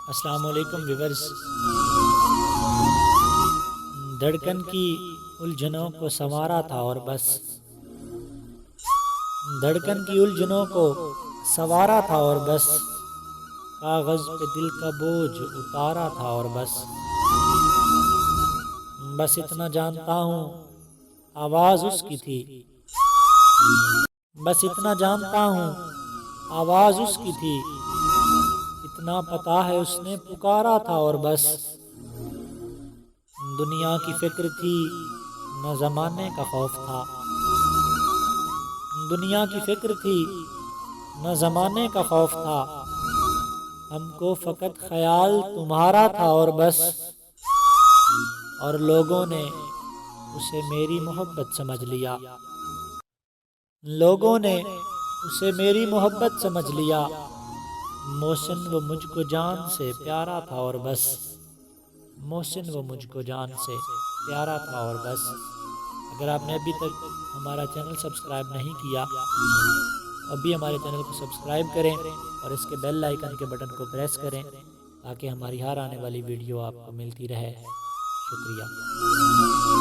अस्सलाम वालेकुम व्यूअर्स। धड़कन की उलझनों को संवारा था और बस, धड़कन की उलझनों को संवारा था और बस, कागज पे दिल का बोझ उतारा था और बस। बस इतना जानता हूँ आवाज उसकी थी, बस इतना जानता हूँ आवाज उसकी थी, इतना पता है उसने पुकारा था और बस। दुनिया की फिक्र थी न जमाने का खौफ था, दुनिया की फिक्र थी न जमाने का खौफ था, हमको फकत ख्याल तुम्हारा था और बस। और लोगों ने उसे मेरी मोहब्बत समझ लिया, लोगों ने उसे मेरी मोहब्बत समझ लिया, मोहसिन वो मुझको जान से प्यारा था और बस। मोहसिन वो मुझको जान से प्यारा था और बस। अगर आपने अभी तक हमारा चैनल सब्सक्राइब नहीं किया, अभी हमारे चैनल को सब्सक्राइब करें और इसके बेल आइकन के बटन को प्रेस करें ताकि हमारी हर आने वाली वीडियो आपको मिलती रहे। शुक्रिया।